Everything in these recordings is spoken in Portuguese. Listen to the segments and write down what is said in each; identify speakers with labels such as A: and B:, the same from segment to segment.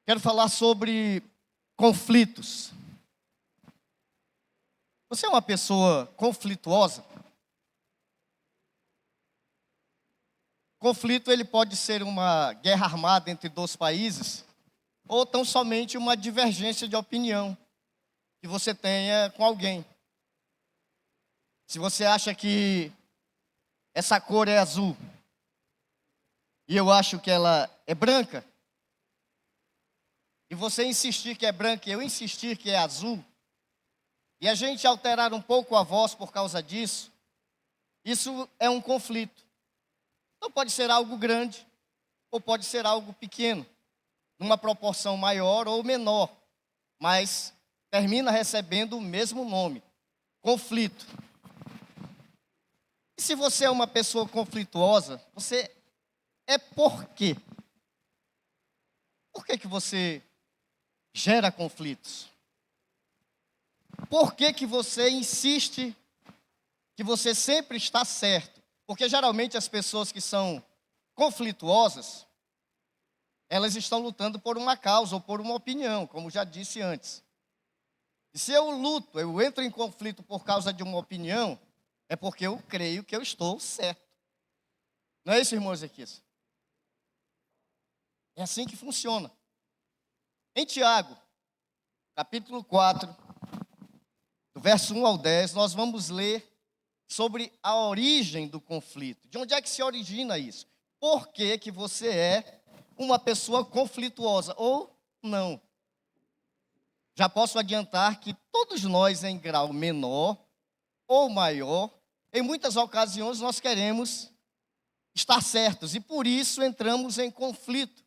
A: Quero falar sobre conflitos. Você é uma pessoa conflituosa? Conflito ele pode ser uma guerra armada entre dois países, ou tão somente uma divergência de opinião que você tenha com alguém. Se você acha que essa cor é azul e eu acho que ela é branca, e você insistir que é branca e eu insistir que é azul, e a gente alterar um pouco a voz por causa disso, isso é um conflito. Então pode ser algo grande ou pode ser algo pequeno, numa proporção maior ou menor, mas termina recebendo o mesmo nome, conflito. E se você é uma pessoa conflituosa, você é por quê? Por que você gera conflitos? Por que você insiste que você sempre está certo? Porque geralmente as pessoas que são conflituosas, elas estão lutando por uma causa ou por uma opinião, como já disse antes. E se eu entro em conflito por causa de uma opinião, é porque eu creio que eu estou certo. Não é isso, irmão Ezequias? É assim que funciona. Em Tiago, capítulo 4, do verso 1 ao 10, nós vamos ler sobre a origem do conflito. De onde é que se origina isso? Por que que você é uma pessoa conflituosa ou não? Já posso adiantar que todos nós, em grau menor ou maior, em muitas ocasiões nós queremos estar certos e por isso entramos em conflito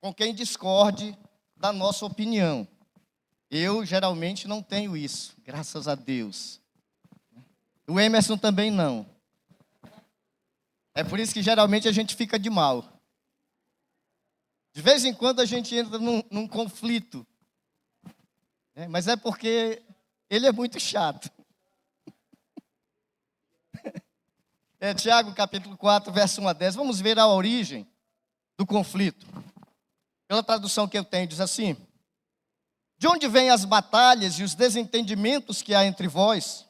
A: com quem discorde da nossa opinião. Eu geralmente não tenho isso, graças a Deus. O Emerson também não. É por isso que geralmente a gente fica de mal. De vez em quando a gente entra num conflito, né? Mas é porque ele é muito chato. Tiago capítulo 4, verso 1 a 10. Vamos ver a origem do conflito. Pela tradução que eu tenho, diz assim: de onde vêm as batalhas e os desentendimentos que há entre vós?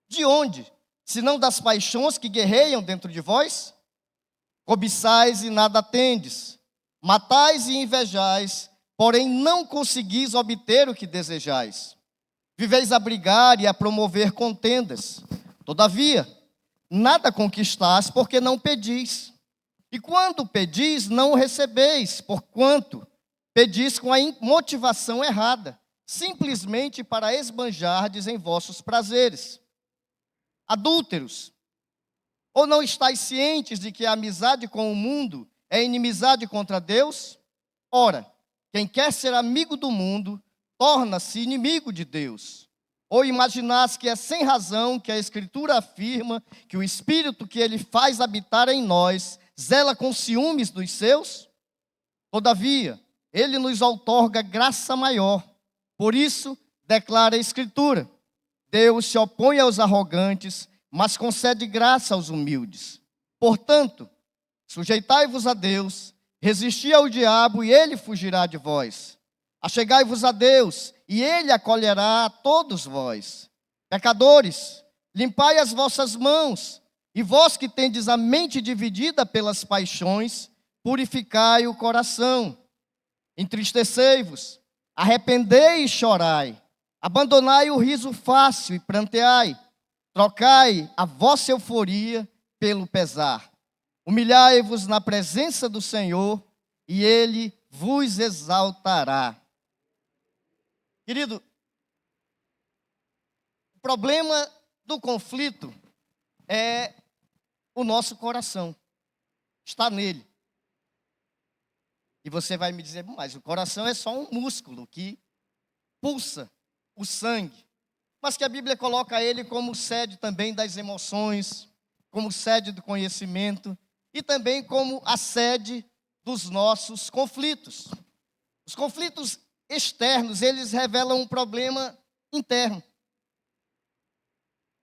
A: De onde? Senão das paixões que guerreiam dentro de vós? Cobiçais e nada tendes, matais e invejais, porém não conseguis obter o que desejais. Viveis a brigar e a promover contendas. Todavia, nada conquistais porque não pedis. E quando pedis, não recebeis, porquanto pedis com a motivação errada, simplesmente para esbanjardes em vossos prazeres. Adúlteros, ou não estáis cientes de que a amizade com o mundo é inimizade contra Deus? Ora, quem quer ser amigo do mundo, torna-se inimigo de Deus. Ou imaginais que é sem razão que a Escritura afirma que o Espírito que Ele faz habitar em nós zela com ciúmes dos seus? Todavia, Ele nos outorga graça maior. Por isso, declara a Escritura: Deus se opõe aos arrogantes, mas concede graça aos humildes. Portanto, sujeitai-vos a Deus, resisti ao diabo e ele fugirá de vós. Achegai-vos a Deus e ele acolherá a todos vós. Pecadores, limpai as vossas mãos, e vós que tendes a mente dividida pelas paixões, purificai o coração. Entristecei-vos, arrependei e chorai. Abandonai o riso fácil e pranteai. Trocai a vossa euforia pelo pesar. Humilhai-vos na presença do Senhor e Ele vos exaltará. Querido, o problema do conflito é o nosso coração. Está nele. E você vai me dizer, mas o coração é só um músculo que pulsa o sangue, mas que a Bíblia coloca ele como sede também das emoções, como sede do conhecimento e também como a sede dos nossos conflitos. Os conflitos externos, eles revelam um problema interno.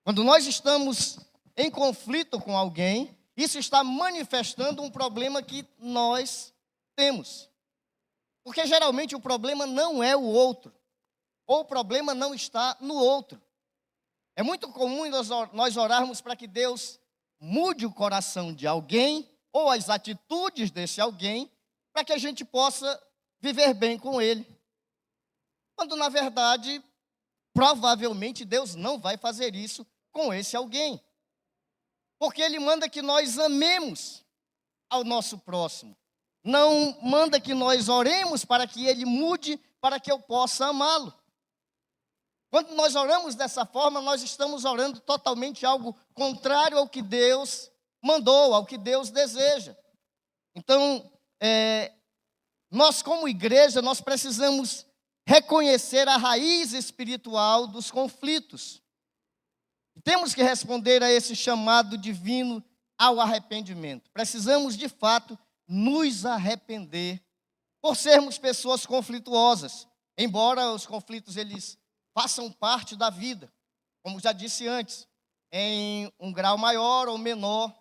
A: Quando nós estamos em conflito com alguém, isso está manifestando um problema que nós temos. Porque geralmente o problema não é o outro, ou o problema não está no outro. É muito comum nós orarmos para que Deus mude o coração de alguém, ou as atitudes desse alguém, para que a gente possa viver bem com ele. Quando, na verdade, provavelmente Deus não vai fazer isso com esse alguém. Porque Ele manda que nós amemos ao nosso próximo. Não manda que nós oremos para que Ele mude, para que eu possa amá-lo. Quando nós oramos dessa forma, nós estamos orando totalmente algo contrário ao que Deus mandou, ao que Deus deseja. Então, nós como igreja, nós precisamos reconhecer a raiz espiritual dos conflitos. Temos que responder a esse chamado divino ao arrependimento. Precisamos, de fato, nos arrepender por sermos pessoas conflituosas. Embora os conflitos, eles façam parte da vida, como já disse antes, em um grau maior ou menor,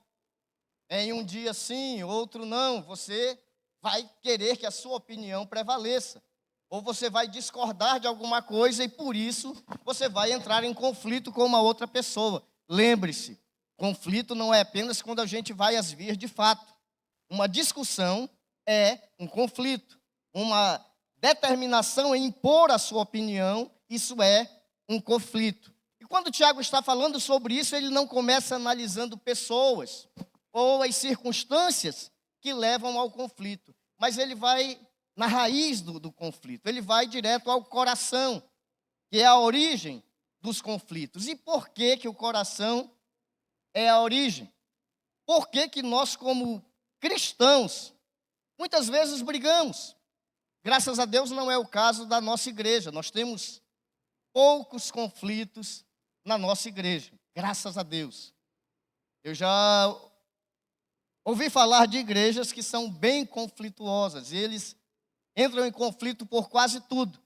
A: em um dia sim, outro não, você vai querer que a sua opinião prevaleça, ou você vai discordar de alguma coisa e por isso você vai entrar em conflito com uma outra pessoa. Lembre-se, conflito não é apenas quando a gente vai às vias de fato. Uma discussão é um conflito, uma determinação em impor a sua opinião, isso é um conflito. E quando o Tiago está falando sobre isso, ele não começa analisando pessoas ou as circunstâncias que levam ao conflito, mas ele vai na raiz do conflito, ele vai direto ao coração, que é a origem dos conflitos. E por que que o coração é a origem? Por que que nós, como cristãos, muitas vezes brigamos? Graças a Deus não é o caso da nossa igreja, nós temos poucos conflitos na nossa igreja, graças a Deus. Eu já ouvi falar de igrejas que são bem conflituosas, e eles entram em conflito por quase tudo.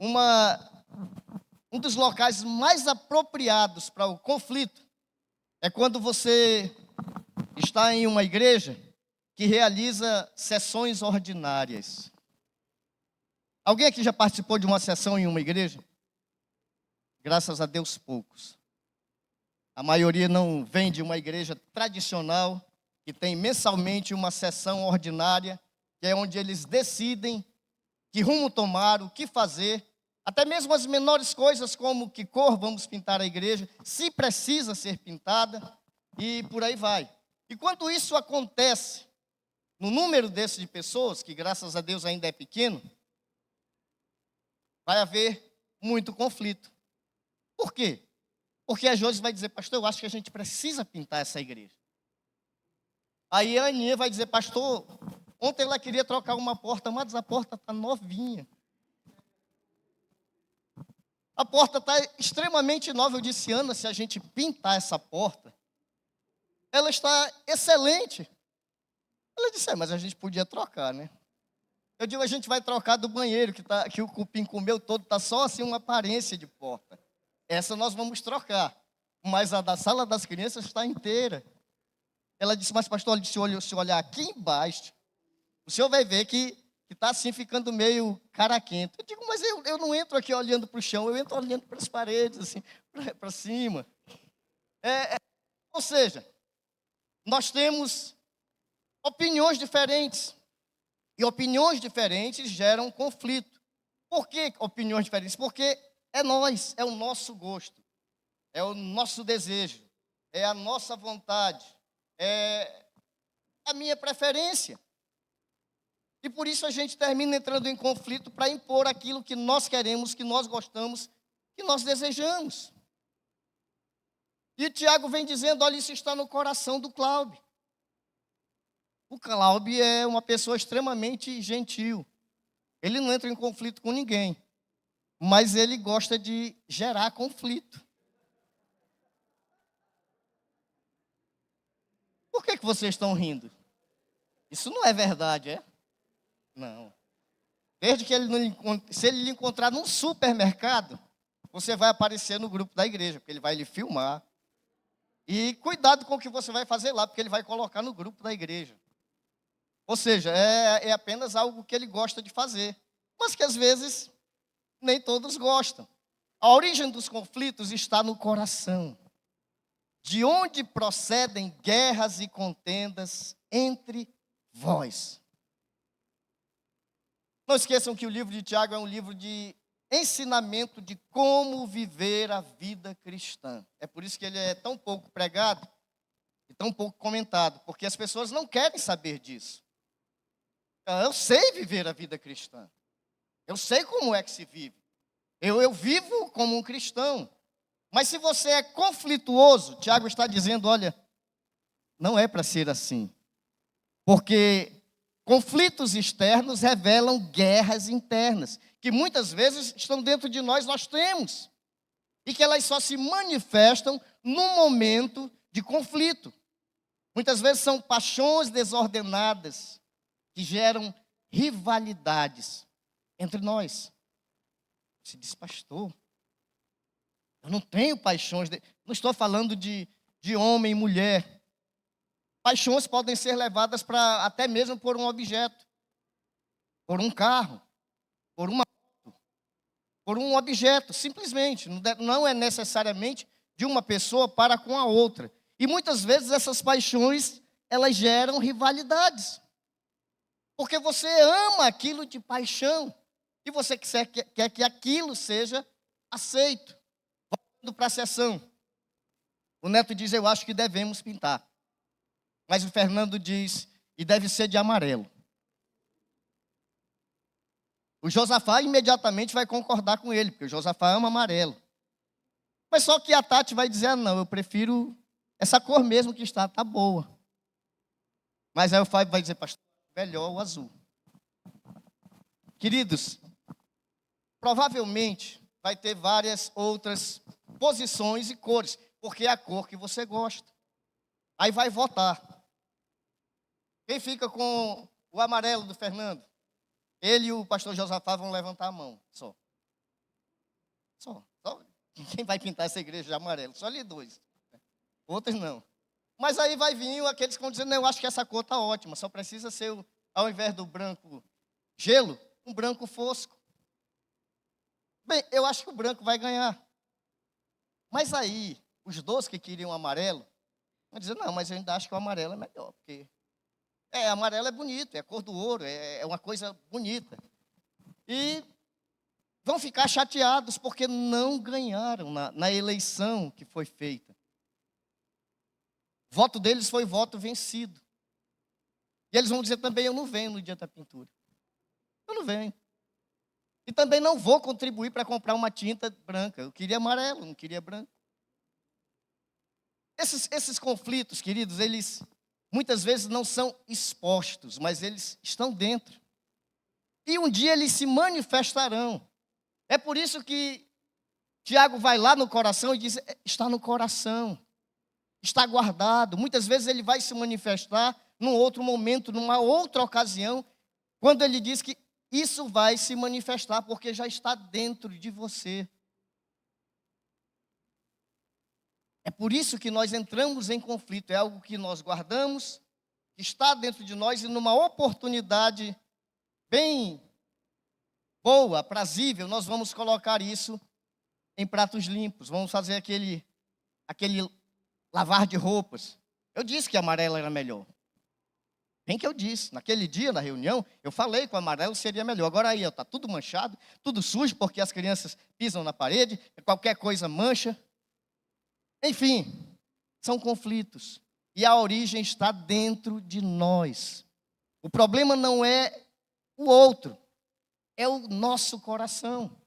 A: Um dos locais mais apropriados para o conflito é quando você está em uma igreja que realiza sessões ordinárias. Alguém aqui já participou de uma sessão em uma igreja? Graças a Deus, poucos. A maioria não vem de uma igreja tradicional, que tem mensalmente uma sessão ordinária, que é onde eles decidem que rumo tomar, o que fazer, até mesmo as menores coisas, como que cor vamos pintar a igreja, se precisa ser pintada, e por aí vai. E quando isso acontece, no número desse de pessoas, que graças a Deus ainda é pequeno, vai haver muito conflito. Por quê? Porque a Josi vai dizer, pastor, eu acho que a gente precisa pintar essa igreja. Aí a Aninha vai dizer, pastor, ontem ela queria trocar uma porta, mas a porta está novinha. A porta está extremamente nova. Eu disse, Ana, se a gente pintar essa porta, ela está excelente. Ela disse, mas a gente podia trocar, né? Eu digo, a gente vai trocar do banheiro, que o cupim comeu todo, está só assim uma aparência de porta. Essa nós vamos trocar. Mas a da sala das crianças está inteira. Ela disse, mas pastor, se olhar aqui embaixo, o senhor vai ver que está assim ficando meio caraquento. Eu digo, mas eu não entro aqui olhando para o chão, eu entro olhando para as paredes, assim, para cima. Ou seja, nós temos opiniões diferentes. E opiniões diferentes geram conflito. Por que opiniões diferentes? Porque é nós, é o nosso gosto, é o nosso desejo, é a nossa vontade, é a minha preferência. E por isso a gente termina entrando em conflito para impor aquilo que nós queremos, que nós gostamos, que nós desejamos. E Tiago vem dizendo, olha, isso está no coração do Cláudio. O Cláudio é uma pessoa extremamente gentil. Ele não entra em conflito com ninguém, mas ele gosta de gerar conflito. Por que vocês estão rindo? Isso não é verdade, é? Não. Desde que se ele lhe encontrar num supermercado, você vai aparecer no grupo da igreja, porque ele vai lhe filmar. E cuidado com o que você vai fazer lá, porque ele vai colocar no grupo da igreja. Ou seja, é apenas algo que ele gosta de fazer, mas que às vezes nem todos gostam. A origem dos conflitos está no coração, de onde procedem guerras e contendas entre vós. Não esqueçam que o livro de Tiago é um livro de ensinamento de como viver a vida cristã. É por isso que ele é tão pouco pregado e tão pouco comentado, porque as pessoas não querem saber disso. Eu sei viver a vida cristã. Eu sei como é que se vive. Eu vivo como um cristão. Mas se você é conflituoso, Tiago está dizendo, olha, não é para ser assim. Porque conflitos externos revelam guerras internas, que muitas vezes estão dentro de nós, nós temos. E que elas só se manifestam num momento de conflito. Muitas vezes são paixões desordenadas que geram rivalidades entre nós. Você diz, pastor, eu não tenho paixões. Não estou falando de homem e mulher. Paixões podem ser levadas para até mesmo por um objeto, por um carro, por uma moto, por um objeto, simplesmente. Não é necessariamente de uma pessoa para com a outra. E muitas vezes essas paixões, elas geram rivalidades. Porque você ama aquilo de paixão e você quer que aquilo seja aceito. Voltando para a sessão. O Neto diz, eu acho que devemos pintar. Mas o Fernando diz, e deve ser de amarelo. O Josafá imediatamente vai concordar com ele, porque o Josafá ama amarelo. Mas só que a Tati vai dizer, não, eu prefiro essa cor mesmo que está boa. Mas aí o Fábio vai dizer, pastor, melhor o azul. Queridos, provavelmente vai ter várias outras posições e cores, porque é a cor que você gosta. Aí vai votar. Quem fica com o amarelo do Fernando? Ele e o pastor Josafá vão levantar a mão, só. Quem vai pintar essa igreja de amarelo? Só ali dois. Outros não. Mas aí vai vir aqueles que vão dizer, não, eu acho que essa cor está ótima, só precisa ser, ao invés do branco gelo, um branco fosco. Bem, eu acho que o branco vai ganhar. Mas aí, os dois que queriam amarelo, vão dizer, não, mas eu ainda acho que o amarelo é melhor, porque amarelo é bonito, é a cor do ouro, é uma coisa bonita. E vão ficar chateados porque não ganharam na eleição que foi feita. O voto deles foi voto vencido. E eles vão dizer também, eu não venho no dia da pintura. Eu não venho. E também não vou contribuir para comprar uma tinta branca. Eu queria amarelo, não queria branco. Esses conflitos, queridos, eles muitas vezes não são expostos, mas eles estão dentro. E um dia eles se manifestarão. É por isso que Tiago vai lá no coração e diz, está no coração, está guardado. Muitas vezes ele vai se manifestar num outro momento, numa outra ocasião, quando ele diz que isso vai se manifestar, porque já está dentro de você. É por isso que nós entramos em conflito, é algo que nós guardamos, que está dentro de nós, e numa oportunidade bem boa, aprazível, nós vamos colocar isso em pratos limpos, vamos fazer aquele lavar de roupas. Eu disse que amarelo era melhor. Bem que eu disse, naquele dia, na reunião, eu falei que o amarelo seria melhor. Agora aí, está tudo manchado, tudo sujo, porque as crianças pisam na parede, qualquer coisa mancha. Enfim, são conflitos. E a origem está dentro de nós. O problema não é o outro, é o nosso coração.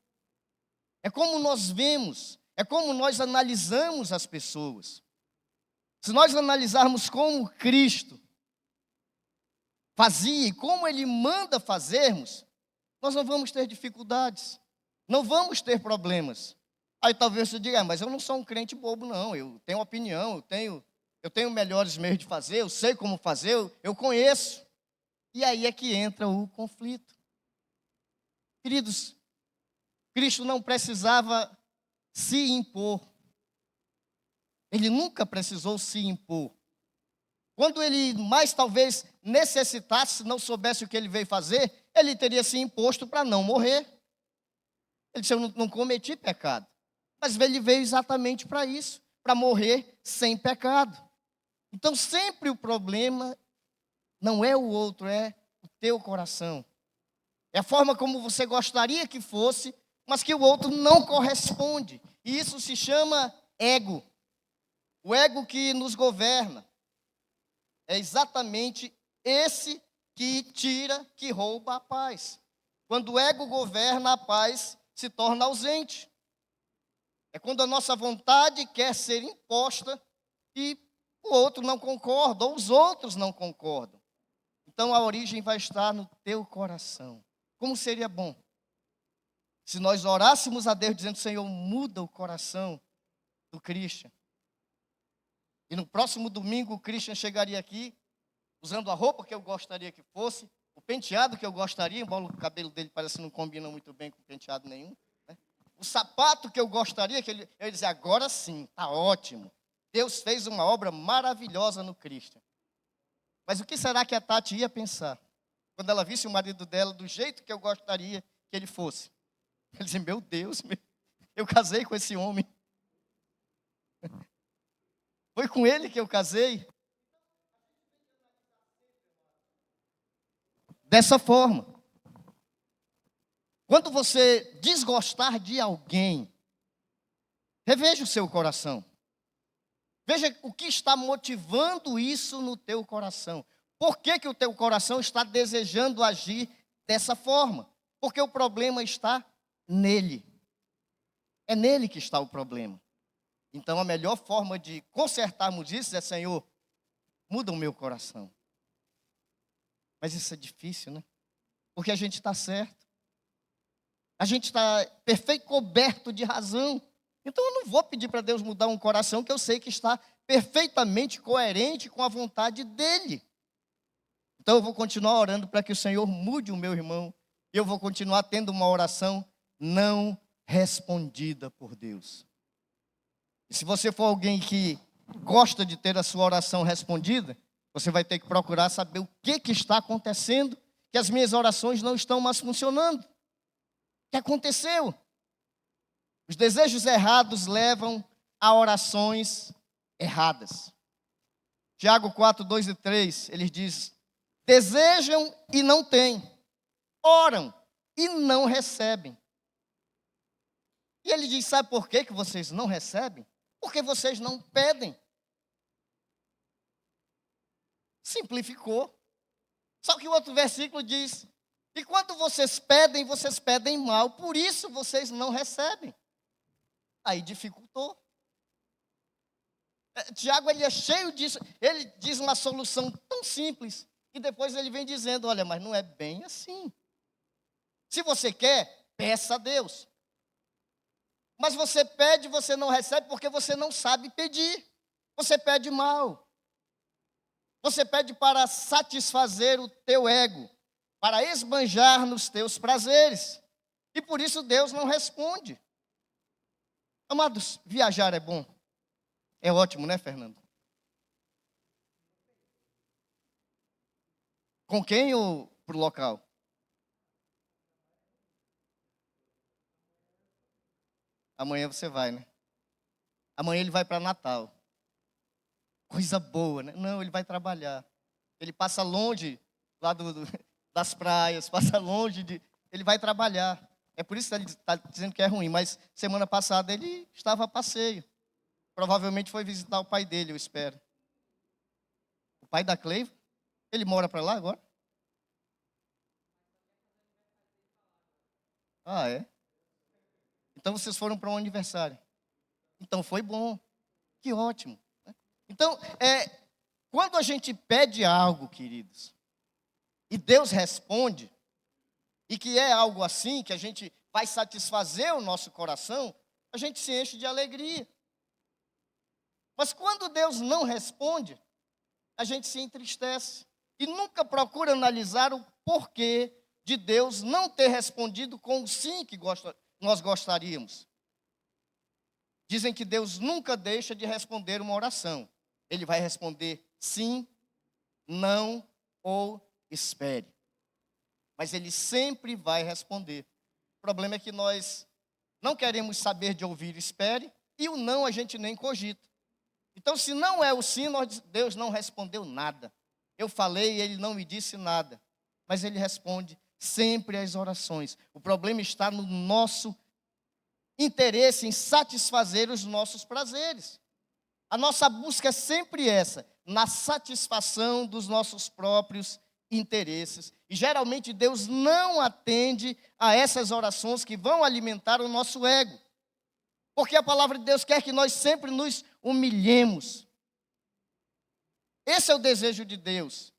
A: É como nós vemos, é como nós analisamos as pessoas. Se nós analisarmos como Cristo fazia e como Ele manda fazermos, nós não vamos ter dificuldades, não vamos ter problemas. Aí talvez você diga, mas eu não sou um crente bobo, não. Eu tenho opinião, eu tenho melhores meios de fazer, eu sei como fazer, eu conheço. E aí é que entra o conflito. Queridos, Cristo não precisava se impor. Ele nunca precisou se impor. Quando ele mais talvez necessitasse, não soubesse o que ele veio fazer, ele teria se imposto para não morrer. Ele disse, eu não cometi pecado. Mas ele veio exatamente para isso, para morrer sem pecado. Então sempre o problema não é o outro, é o teu coração. É a forma como você gostaria que fosse, mas que o outro não corresponde. E isso se chama ego. O ego que nos governa. É exatamente esse que tira, que rouba a paz. Quando o ego governa, a paz se torna ausente. É quando a nossa vontade quer ser imposta e o outro não concorda, ou os outros não concordam. Então a origem vai estar no teu coração. Como seria bom se nós orássemos a Deus dizendo, Senhor, muda o coração do Christian. E no próximo domingo o Christian chegaria aqui, usando a roupa que eu gostaria que fosse, o penteado que eu gostaria, embora o cabelo dele parece que não combina muito bem com penteado nenhum, né? O sapato que eu gostaria, eu ia dizer, agora sim, está ótimo. Deus fez uma obra maravilhosa no Christian. Mas o que será que a Tati ia pensar quando ela visse o marido dela do jeito que eu gostaria que ele fosse? Ele dizia, meu Deus, eu casei com esse homem. Foi com ele que eu casei. Dessa forma. Quando você desgostar de alguém, reveja o seu coração. Veja o que está motivando isso no teu coração. Por que que o teu coração está desejando agir dessa forma? Porque o problema está nele. É nele que está o problema. Então a melhor forma de consertarmos isso é, Senhor, muda o meu coração. Mas isso é difícil, né? Porque a gente está certo. A gente está perfeito, coberto de razão. Então eu não vou pedir para Deus mudar um coração que eu sei que está perfeitamente coerente com a vontade dEle. Então eu vou continuar orando para que o Senhor mude o meu irmão. E eu vou continuar tendo uma oração não respondida por Deus. E se você for alguém que gosta de ter a sua oração respondida, você vai ter que procurar saber o que está acontecendo, que as minhas orações não estão mais funcionando. O que aconteceu? Os desejos errados levam a orações erradas. Tiago 4, 2 e 3, ele diz, desejam e não têm, oram e não recebem. E ele diz, sabe por que vocês não recebem? Porque vocês não pedem. Simplificou. Só que o outro versículo diz, e quando vocês pedem mal, por isso vocês não recebem. Aí dificultou. Tiago, ele é cheio disso. Ele diz uma solução tão simples. E depois ele vem dizendo, olha, mas não é bem assim. Se você quer, peça a Deus. Mas você pede, você não recebe porque você não sabe pedir. Você pede mal. Você pede para satisfazer o teu ego, para esbanjar nos teus prazeres. E por isso Deus não responde. Amados, viajar é bom. É ótimo, né, Fernando? Com quem ou para o local? Amanhã você vai, né? Amanhã ele vai para Natal. Coisa boa, né? Não, ele vai trabalhar. Ele passa longe lá das praias, passa longe de... Ele vai trabalhar. É por isso que ele está dizendo que é ruim. Mas semana passada ele estava a passeio. Provavelmente foi visitar o pai dele, eu espero. O pai da Cleiva? Ele mora para lá agora? Ah, é? Então vocês foram para um aniversário. Então foi bom. Que ótimo. Então, quando a gente pede algo, queridos, e Deus responde, e que é algo assim, que a gente vai satisfazer o nosso coração, a gente se enche de alegria. Mas quando Deus não responde, a gente se entristece e nunca procura analisar o porquê de Deus não ter respondido com o sim que nós gostaríamos. Dizem que Deus nunca deixa de responder uma oração. Ele vai responder sim não o espere. Mas ele sempre vai responder. O problema é que nós não queremos saber de ouvir espere, e o não a gente nem cogita. Então, se não é o sim, Deus não respondeu nada. Eu falei e ele não me disse nada. Mas ele responde sempre às orações. O problema está no nosso interesse em satisfazer os nossos prazeres. A nossa busca é sempre essa, na satisfação dos nossos próprios interesses. E geralmente Deus não atende a essas orações que vão alimentar o nosso ego. Porque a palavra de Deus quer que nós sempre nos humilhemos. Esse é o desejo de Deus.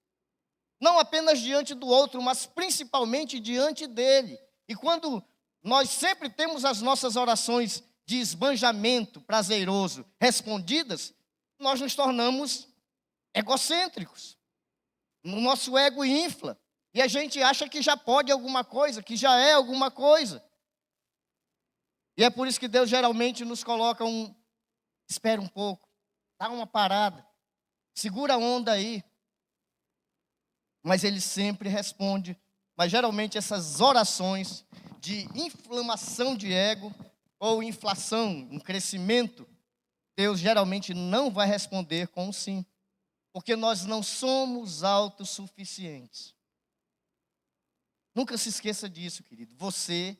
A: Não apenas diante do outro, mas principalmente diante dele. E quando nós sempre temos as nossas orações de esbanjamento prazeroso respondidas, nós nos tornamos egocêntricos. O nosso ego infla. E a gente acha que já pode alguma coisa, que já é alguma coisa. E é por isso que Deus geralmente nos coloca espera um pouco, dá uma parada, segura a onda aí. Mas ele sempre responde. Mas geralmente essas orações de inflamação de ego ou inflação, um crescimento, Deus geralmente não vai responder com um sim. Porque nós não somos autossuficientes. Nunca se esqueça disso, querido. Você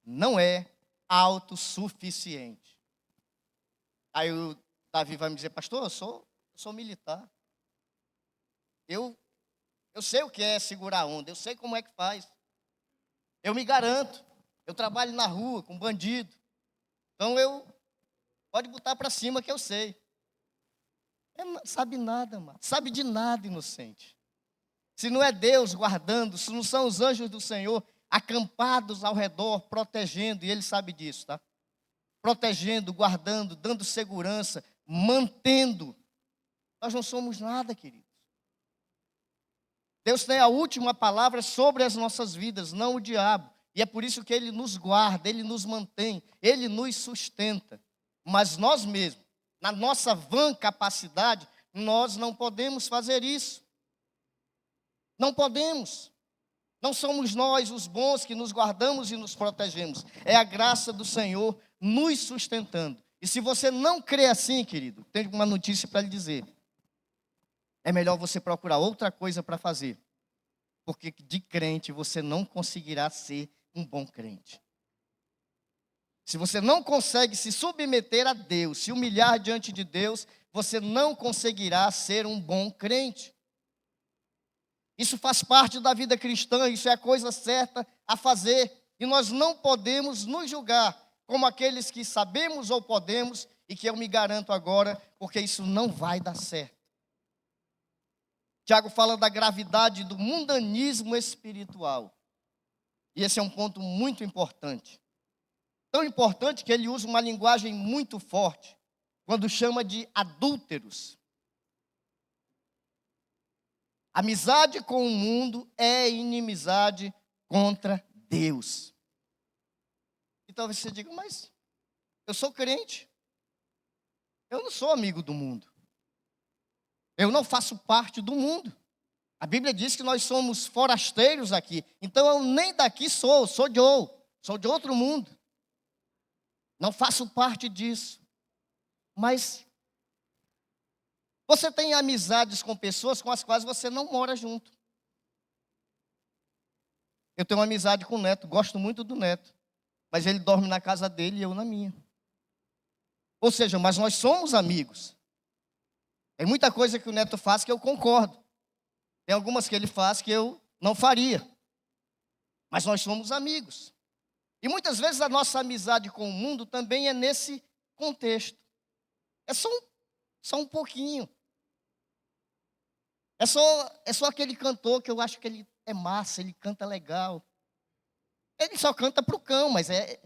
A: não é autossuficiente. Aí o Davi vai me dizer, pastor, eu sou militar. Eu sei o que é segurar a onda, eu sei como é que faz. Eu me garanto. Eu trabalho na rua com bandido. Então pode botar para cima que eu sei. Sabe nada, mano. Sabe de nada, inocente. Se não é Deus guardando, se não são os anjos do Senhor acampados ao redor, protegendo, e ele sabe disso, tá? Protegendo, guardando, dando segurança, mantendo. Nós não somos nada, queridos. Deus tem a última palavra sobre as nossas vidas, não o diabo. E é por isso que ele nos guarda, ele nos mantém, ele nos sustenta. Mas nós mesmos, na nossa vã capacidade, nós não podemos fazer isso. Não podemos. Não somos nós os bons que nos guardamos e nos protegemos. É a graça do Senhor nos sustentando. E se você não crê assim, querido, tenho uma notícia para lhe dizer. É melhor você procurar outra coisa para fazer. Porque de crente você não conseguirá ser um bom crente. Se você não consegue se submeter a Deus, se humilhar diante de Deus, você não conseguirá ser um bom crente. Isso faz parte da vida cristã, isso é a coisa certa a fazer. E nós não podemos nos julgar como aqueles que sabemos ou podemos, e que eu me garanto agora, porque isso não vai dar certo. Tiago fala da gravidade do mundanismo espiritual. E esse é um ponto muito importante. Tão importante que ele usa uma linguagem muito forte, quando chama de adúlteros. Amizade com o mundo é inimizade contra Deus. E talvez você diga, mas eu sou crente. Eu não sou amigo do mundo. Eu não faço parte do mundo. A Bíblia diz que nós somos forasteiros aqui. Então eu nem daqui sou de outro mundo. Não faço parte disso. Mas você tem amizades com pessoas com as quais você não mora junto. Eu tenho uma amizade com o Neto, gosto muito do Neto. Mas ele dorme na casa dele e eu na minha. Ou seja, mas nós somos amigos. Tem muita coisa que o Neto faz que eu concordo. Tem algumas que ele faz que eu não faria. Mas nós somos amigos. E muitas vezes a nossa amizade com o mundo também é nesse contexto. É só um pouquinho. É só aquele cantor que eu acho que ele é massa, ele canta legal. Ele só canta para o cão, mas é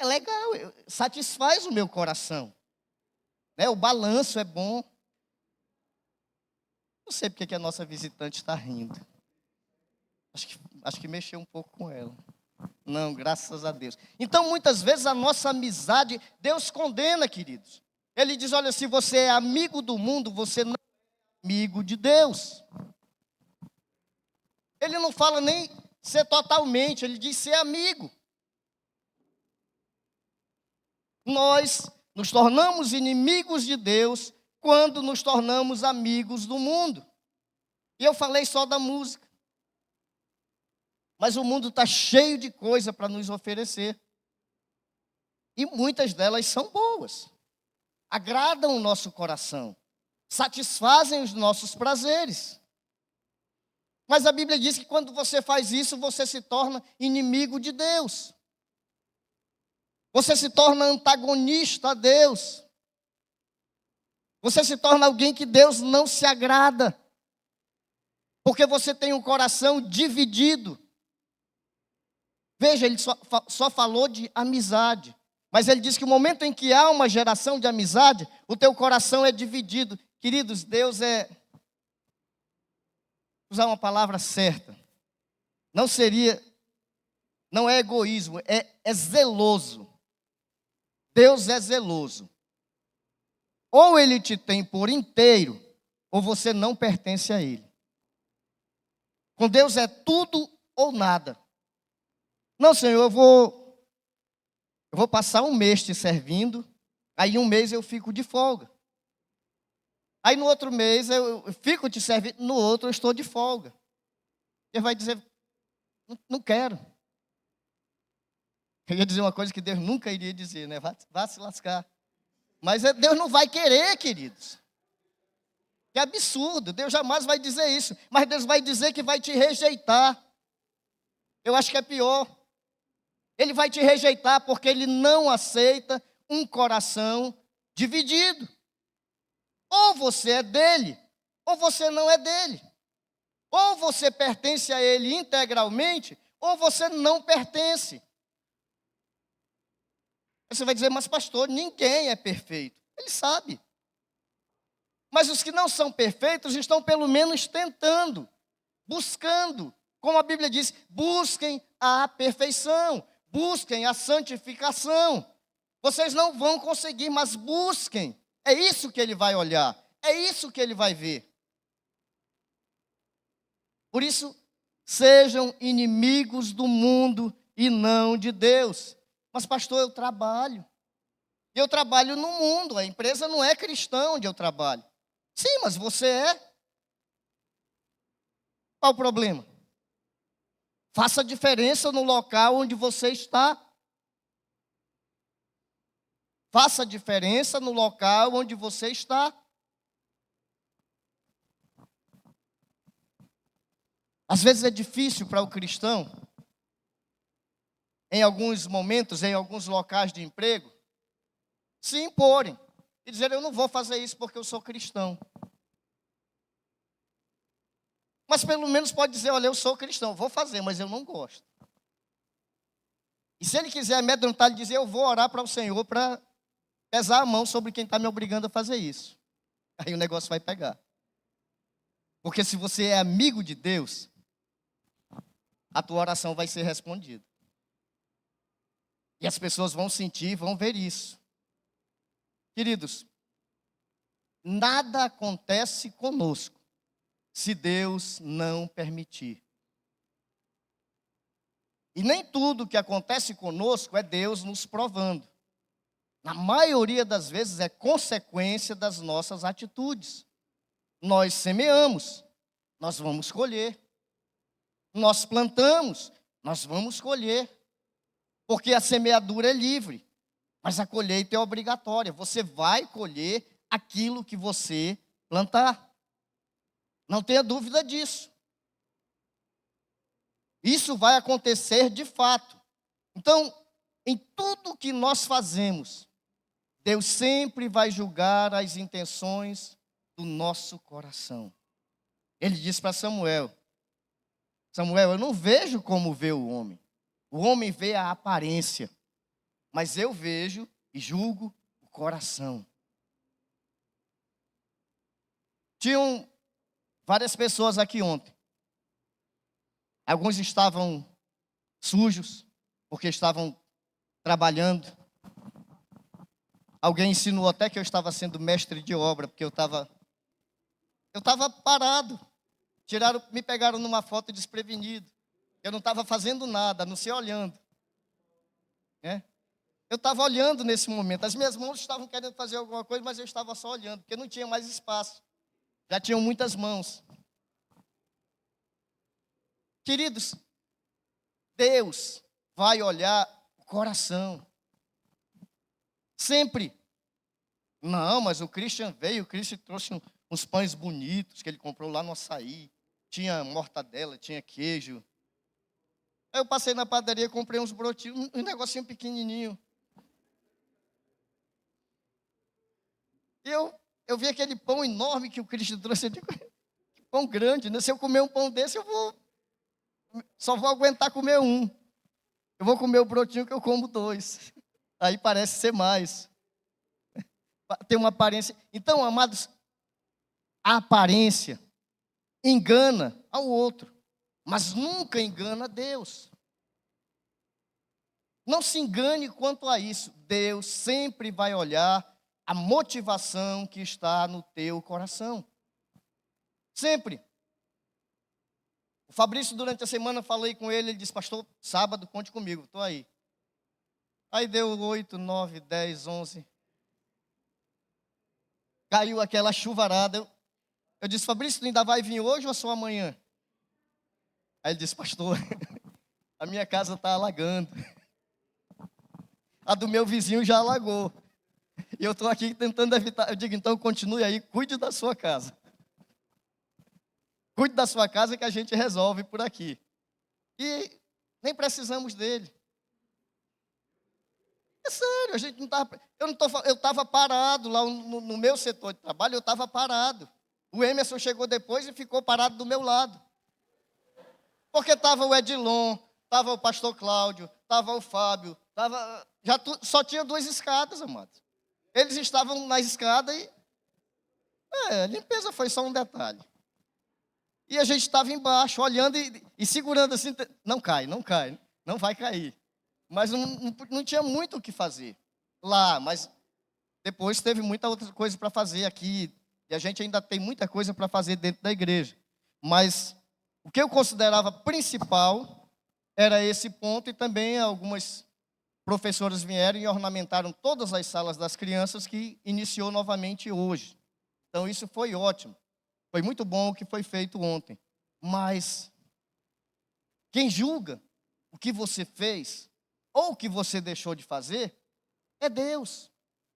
A: legal, satisfaz o meu coração. Né? O balanço é bom. Não sei porque que a nossa visitante está rindo. Acho que mexeu um pouco com ela. Não, graças a Deus. Então, muitas vezes, a nossa amizade, Deus condena, queridos. Ele diz, olha, se você é amigo do mundo, você não amigo de Deus. Ele não fala nem ser totalmente, ele diz ser amigo. Nós nos tornamos inimigos de Deus quando nos tornamos amigos do mundo. E eu falei só da música. Mas o mundo está cheio de coisa para nos oferecer. E muitas delas são boas. Agradam o nosso coração. Satisfazem os nossos prazeres. Mas a Bíblia diz que quando você faz isso, você se torna inimigo de Deus. Você se torna antagonista a Deus. Você se torna alguém que Deus não se agrada. Porque você tem um coração dividido. Veja, ele só falou de amizade. Mas ele diz que o momento em que há uma geração de amizade, o teu coração é dividido. Queridos, Deus é, usar uma palavra certa, não é egoísmo, é zeloso. Deus é zeloso. Ou ele te tem por inteiro, ou você não pertence a ele. Com Deus é tudo ou nada. Não, Senhor, eu vou passar um mês te servindo, aí um mês eu fico de folga. Aí no outro mês eu fico te servindo, no outro eu estou de folga. Ele vai dizer, não quero. Eu ia dizer uma coisa que Deus nunca iria dizer, né? Vá se lascar. Mas Deus não vai querer, queridos. Que absurdo, Deus jamais vai dizer isso. Mas Deus vai dizer que vai te rejeitar. Eu acho que é pior. Ele vai te rejeitar porque Ele não aceita um coração dividido. Ou você é dele, ou você não é dele. Ou você pertence a Ele integralmente, ou você não pertence. Você vai dizer, mas pastor, ninguém é perfeito. Ele sabe. Mas os que não são perfeitos estão pelo menos tentando, buscando. Como a Bíblia diz, busquem a perfeição, busquem a santificação. Vocês não vão conseguir, mas busquem. É isso que ele vai olhar, é isso que ele vai ver. Por isso, sejam inimigos do mundo e não de Deus. Mas pastor, eu trabalho no mundo, a empresa não é cristã onde eu trabalho. Sim, mas você é. Qual o problema? Faça diferença no local onde você está. Faça diferença no local onde você está. Às vezes é difícil para o cristão, em alguns momentos, em alguns locais de emprego, se imporem e dizer, eu não vou fazer isso porque eu sou cristão. Mas pelo menos pode dizer, olha, eu sou cristão, vou fazer, mas eu não gosto. E se ele quiser amedrontar, ele dizer, eu vou orar para o Senhor para pesar a mão sobre quem está me obrigando a fazer isso. Aí o negócio vai pegar. Porque se você é amigo de Deus, a tua oração vai ser respondida. E as pessoas vão sentir, vão ver isso. Queridos, nada acontece conosco se Deus não permitir. E nem tudo que acontece conosco é Deus nos provando. Na maioria das vezes é consequência das nossas atitudes. Nós semeamos, nós vamos colher. Nós plantamos, nós vamos colher. Porque a semeadura é livre, mas a colheita é obrigatória. Você vai colher aquilo que você plantar. Não tenha dúvida disso. Isso vai acontecer de fato. Então, em tudo que nós fazemos, Deus sempre vai julgar as intenções do nosso coração. Ele disse para Samuel, Samuel, eu não vejo como vê o homem. O homem vê a aparência, mas eu vejo e julgo o coração. Tinham várias pessoas aqui ontem. Alguns estavam sujos, porque estavam trabalhando. Alguém insinuou até que eu estava sendo mestre de obra, porque eu estava Eu estava parado. Me pegaram numa foto desprevenido. Eu não estava fazendo nada, a não ser olhando. Né? Eu estava olhando nesse momento. As minhas mãos estavam querendo fazer alguma coisa, mas eu estava só olhando, porque não tinha mais espaço. Já tinham muitas mãos. Queridos, Deus vai olhar o coração. Sempre. Não, mas o Christian veio, o Christian trouxe uns pães bonitos que ele comprou lá no açaí. Tinha mortadela, tinha queijo. Aí eu passei na padaria, comprei uns brotinhos, um negocinho pequenininho. E eu vi aquele pão enorme que o Cristo trouxe. Eu digo, que pão grande, né? Se eu comer um pão desse, só vou aguentar comer um. Eu vou comer o brotinho que eu como dois. Aí parece ser mais. Tem uma aparência. Então, amados, a aparência engana ao outro, mas nunca engana Deus. Não se engane quanto a isso. Deus sempre vai olhar a motivação que está no teu coração. Sempre. O Fabrício, durante a semana, falei com ele disse, pastor, sábado, conte comigo, estou aí. Aí deu 8, 9, 10, 11. Caiu aquela chuvarada. Eu disse, Fabrício, tu ainda vai vir hoje ou só amanhã? Aí ele disse, pastor, a minha casa está alagando. A do meu vizinho já alagou. E eu estou aqui tentando evitar. Eu digo, então continue aí, cuide da sua casa. Cuide da sua casa que a gente resolve por aqui. E nem precisamos dele. É sério, a gente não estava. Eu estava parado lá no meu setor de trabalho, eu estava parado. O Emerson chegou depois e ficou parado do meu lado. Porque estava o Edilon, estava o pastor Cláudio, estava o Fábio, só tinha 2 escadas, amados. Eles estavam na escada e a limpeza foi só um detalhe. E a gente estava embaixo, olhando e segurando assim, não cai, não vai cair. Mas não tinha muito o que fazer lá, mas depois teve muita outra coisa para fazer aqui, e a gente ainda tem muita coisa para fazer dentro da igreja. Mas o que eu considerava principal era esse ponto, e também algumas professoras vieram e ornamentaram todas as salas das crianças, que iniciou novamente hoje. Então isso foi ótimo. Foi muito bom o que foi feito ontem. Mas quem julga o que você fez ou o que você deixou de fazer é Deus.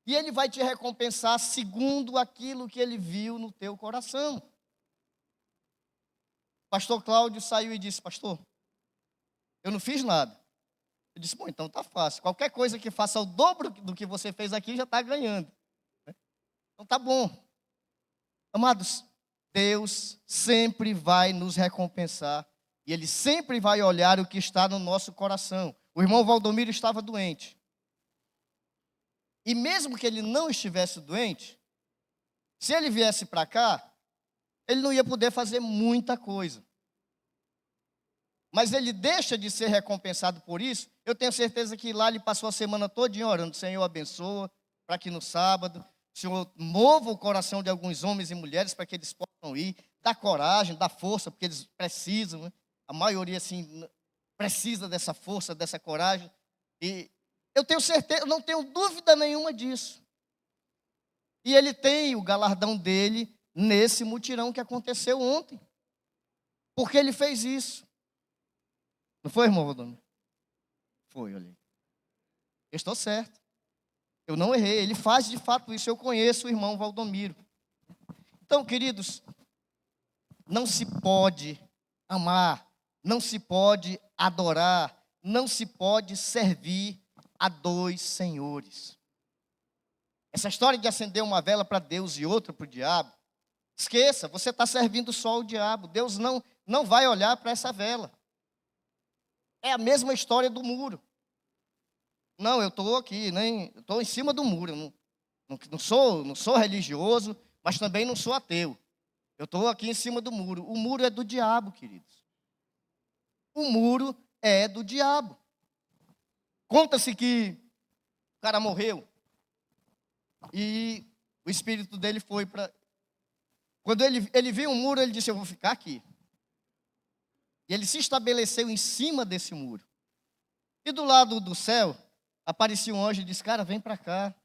A: E Ele vai te recompensar segundo aquilo que Ele viu no teu coração. Pastor Cláudio saiu e disse, pastor, eu não fiz nada. Eu disse, bom, então tá fácil. Qualquer coisa que faça o dobro do que você fez aqui já está ganhando. Então tá bom. Amados, Deus sempre vai nos recompensar. E Ele sempre vai olhar o que está no nosso coração. O irmão Valdomiro estava doente. E mesmo que ele não estivesse doente, se ele viesse para cá, ele não ia poder fazer muita coisa. Mas ele deixa de ser recompensado por isso. Eu tenho certeza que lá ele passou a semana todinha orando. Senhor, abençoa, para que no sábado, Senhor, mova o coração de alguns homens e mulheres para que eles possam ir. Dá coragem, dá força, porque eles precisam. Né? A maioria, assim, precisa dessa força, dessa coragem. E eu tenho certeza, não tenho dúvida nenhuma disso. E ele tem o galardão dele nesse mutirão que aconteceu ontem. Porque ele fez isso. Não foi, irmão Valdomiro? Foi, olha aí. Eu estou certo. Eu não errei. Ele faz de fato isso. Eu conheço o irmão Valdomiro. Então, queridos, não se pode amar, não se pode adorar, não se pode servir a 2 senhores. Essa história de acender uma vela para Deus e outra para o diabo, esqueça, você está servindo só o diabo. Deus não vai olhar para essa vela. É a mesma história do muro. Não, eu estou aqui, estou em cima do muro. Não sou religioso, mas também não sou ateu. Eu estou aqui em cima do muro. O muro é do diabo, queridos. O muro é do diabo. Conta-se que o cara morreu e o espírito dele foi para Quando ele viu um muro, ele disse, eu vou ficar aqui. E ele se estabeleceu em cima desse muro. E do lado do céu, aparecia um anjo e disse, cara, vem para cá.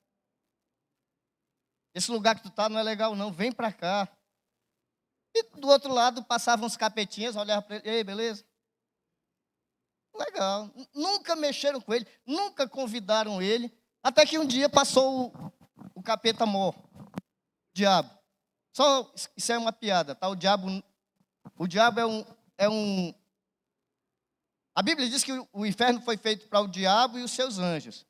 A: Esse lugar que tu está não é legal não, vem para cá. E do outro lado passavam uns capetinhas, olhavam para ele, ei, beleza? Legal. Nunca mexeram com ele, nunca convidaram ele, até que um dia passou o capeta mor, o diabo. Só, isso é uma piada, tá? O diabo é um... A Bíblia diz que o inferno foi feito para o diabo e os seus anjos.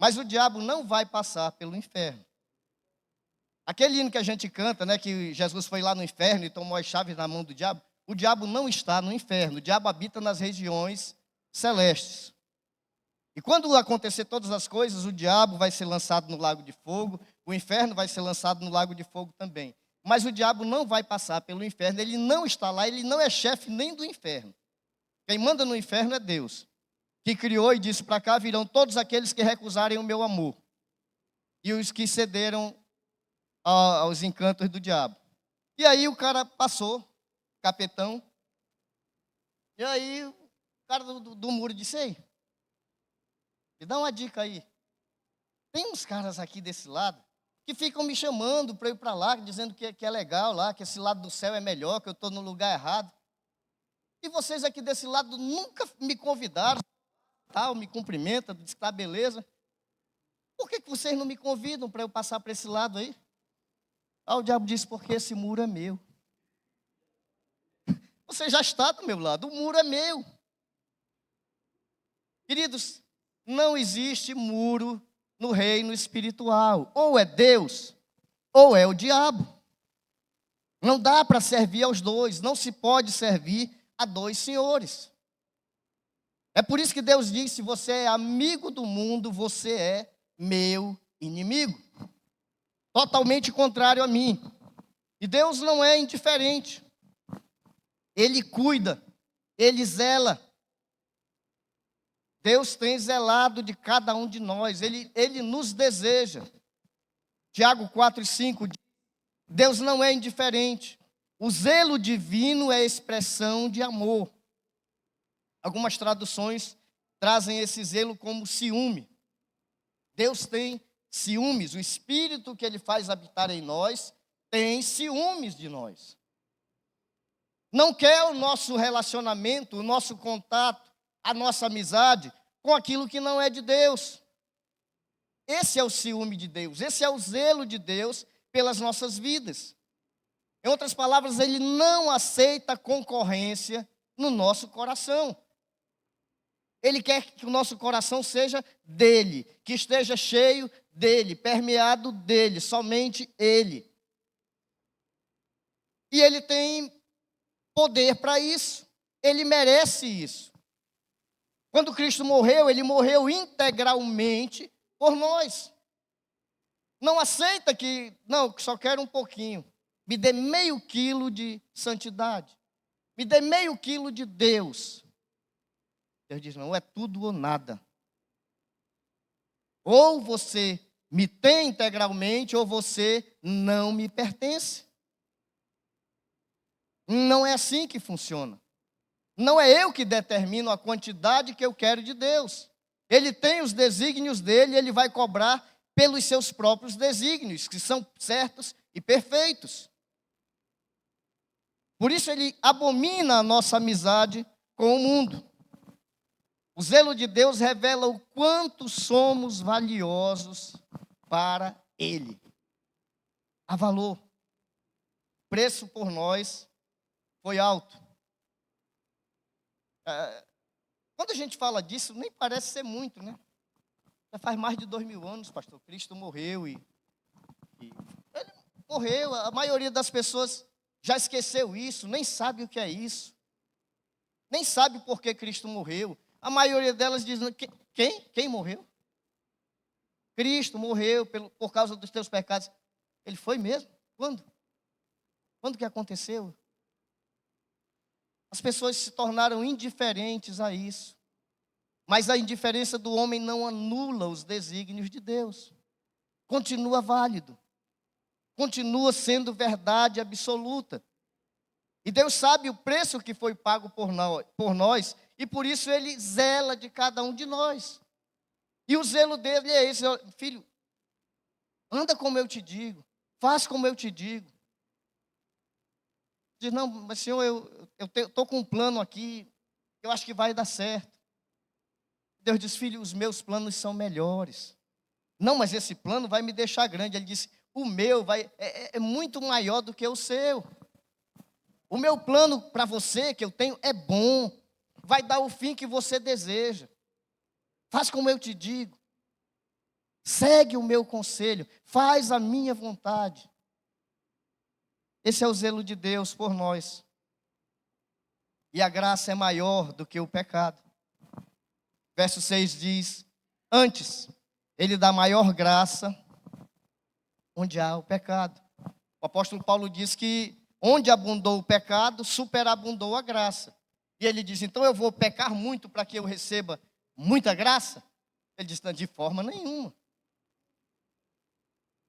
A: Mas o diabo não vai passar pelo inferno. Aquele hino que a gente canta, né, que Jesus foi lá no inferno e tomou as chaves na mão do diabo, o diabo não está no inferno, o diabo habita nas regiões celestes. E quando acontecer todas as coisas, o diabo vai ser lançado no lago de fogo, o inferno vai ser lançado no lago de fogo também. Mas o diabo não vai passar pelo inferno, ele não está lá, ele não é chefe nem do inferno. Quem manda no inferno é Deus, que criou e disse, para cá virão todos aqueles que recusarem o meu amor, e os que cederam aos encantos do diabo. E aí o cara passou, capetão, e aí o cara do muro disse, ei, me dá uma dica aí. Tem uns caras aqui desse lado que ficam me chamando para ir para lá, dizendo que é legal lá, que esse lado do céu é melhor, que eu estou no lugar errado. E vocês aqui desse lado nunca me convidaram, tal, me cumprimentam, diz que tá beleza. Por que vocês não me convidam para eu passar para esse lado aí? Ah, o diabo disse, porque esse muro é meu. Você já está do meu lado, o muro é meu. Queridos, não existe muro no reino espiritual. Ou é Deus, ou é o diabo. Não dá para servir aos dois, não se pode servir a dois senhores. É por isso que Deus diz, se você é amigo do mundo, você é meu inimigo. Totalmente contrário a mim. E Deus não é indiferente. Ele cuida, Ele zela. Deus tem zelado de cada um de nós, Ele nos deseja. Tiago 4,5 diz, Deus não é indiferente. O zelo divino é expressão de amor. Algumas traduções trazem esse zelo como ciúme. Deus tem ciúmes, o Espírito que Ele faz habitar em nós tem ciúmes de nós. Não quer o nosso relacionamento, o nosso contato, a nossa amizade com aquilo que não é de Deus. Esse é o ciúme de Deus, esse é o zelo de Deus pelas nossas vidas. Em outras palavras, Ele não aceita concorrência no nosso coração. Ele quer que o nosso coração seja dele, que esteja cheio dele, permeado dele, somente ele. E ele tem poder para isso, ele merece isso. Quando Cristo morreu, ele morreu integralmente por nós. Não aceita que, não, só quero um pouquinho. Me dê meio quilo de santidade. Me dê meio quilo de Deus. Deus diz, não, é tudo ou nada. Ou você me tem integralmente, ou você não me pertence. Não é assim que funciona. Não é eu que determino a quantidade que eu quero de Deus. Ele tem os desígnios dele, ele vai cobrar pelos seus próprios desígnios, que são certos e perfeitos. Por isso ele abomina a nossa amizade com o mundo. O zelo de Deus revela o quanto somos valiosos para Ele. Há valor. O preço por nós foi alto. Quando a gente fala disso, nem parece ser muito, né? Já faz mais de 2000 anos, pastor. Cristo morreu e ele morreu. A maioria das pessoas já esqueceu isso, nem sabe o que é isso. Nem sabe por que Cristo morreu. A maioria delas diz, quem? Quem morreu? Cristo morreu por causa dos teus pecados. Ele foi mesmo? Quando? Quando que aconteceu? As pessoas se tornaram indiferentes a isso. Mas a indiferença do homem não anula os desígnios de Deus. Continua válido. continua sendo verdade absoluta. E Deus sabe o preço que foi pago por nós, e por isso Ele zela de cada um de nós. E o zelo dele é esse: filho, anda como eu te digo, faz como eu te digo. Diz, não, mas Senhor, eu estou com um plano aqui, eu acho que vai dar certo. Deus diz, filho, os meus planos são melhores. Não, mas esse plano vai me deixar grande. Ele disse, o meu é muito maior do que o seu. O meu plano para você, que eu tenho, é bom. Vai dar o fim que você deseja. Faz como eu te digo. Segue o meu conselho. Faz a minha vontade. Esse é o zelo de Deus por nós. E a graça é maior do que o pecado. Verso 6 diz, antes, Ele dá maior graça onde há o pecado. O apóstolo Paulo diz que onde abundou o pecado, superabundou a graça. E ele diz, então eu vou pecar muito para que eu receba muita graça? Ele diz, não, de forma nenhuma.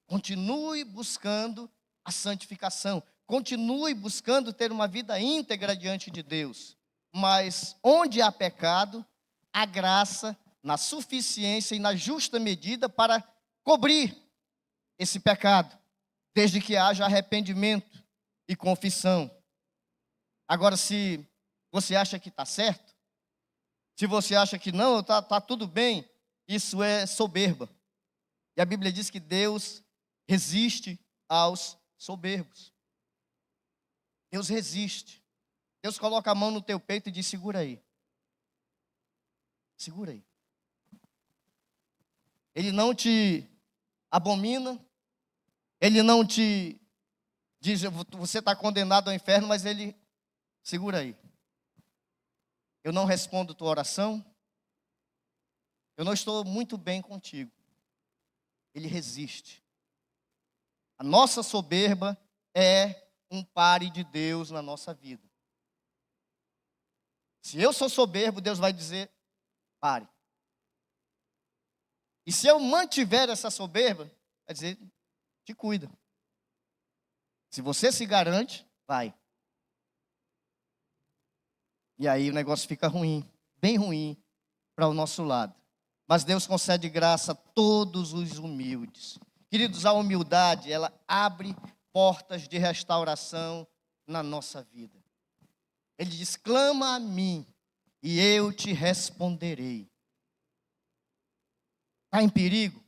A: Continue buscando a santificação. Continue buscando ter uma vida íntegra diante de Deus. Mas onde há pecado, há graça na suficiência e na justa medida para cobrir esse pecado, desde que haja arrependimento e confissão. Agora, se você acha que está certo, se você acha que não, está tudo bem, isso é soberba. E a Bíblia diz que Deus resiste aos soberbos. Deus resiste. Deus coloca a mão no teu peito e diz, segura aí. Segura aí. Ele não te abomina, Ele não te diz, você está condenado ao inferno, mas Ele, segura aí. Eu não respondo tua oração, eu não estou muito bem contigo. Ele resiste. A nossa soberba é um pare de Deus na nossa vida. Se eu sou soberbo, Deus vai dizer, pare. E se eu mantiver essa soberba, vai dizer, te cuida. Se você se garante, vai. E aí o negócio fica ruim, bem ruim para o nosso lado. Mas Deus concede graça a todos os humildes. Queridos, a humildade, ela abre portas de restauração na nossa vida. Ele diz, clama a mim e eu te responderei. Está em perigo?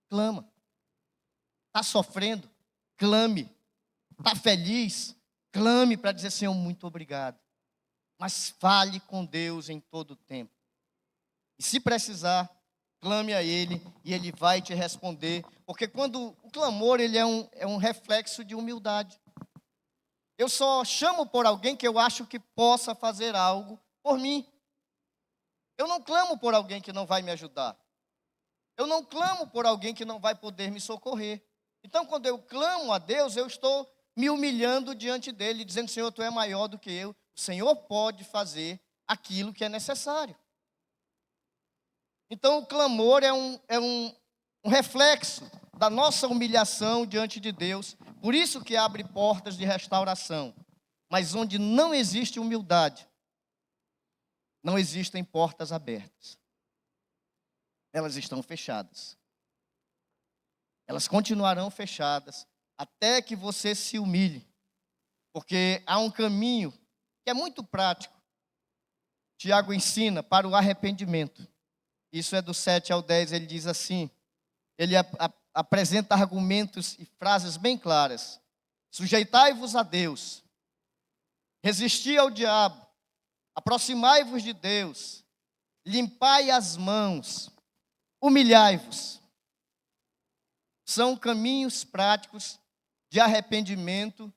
A: Clama. Está sofrendo? Clame. Está feliz? Clame para dizer, Senhor, muito obrigado. Mas fale com Deus em todo o tempo. E se precisar, clame a Ele e Ele vai te responder. Porque quando o clamor ele é um reflexo de humildade. Eu só chamo por alguém que eu acho que possa fazer algo por mim. Eu não clamo por alguém que não vai me ajudar. Eu não clamo por alguém que não vai poder me socorrer. Então, quando eu clamo a Deus, eu estou me humilhando diante dEle, dizendo, Senhor, Tu é maior do que eu. O Senhor pode fazer aquilo que é necessário. Então, o clamor é um reflexo da nossa humilhação diante de Deus. Por isso que abre portas de restauração. Mas onde não existe humildade, não existem portas abertas. Elas estão fechadas. Elas continuarão fechadas até que você se humilhe. Porque há um caminho que é muito prático. Tiago ensina para o arrependimento. Isso é do 7 ao 10, ele diz assim, ele apresenta argumentos e frases bem claras. Sujeitai-vos a Deus, resisti ao diabo, aproximai-vos de Deus, limpai as mãos, humilhai-vos. São caminhos práticos de arrependimento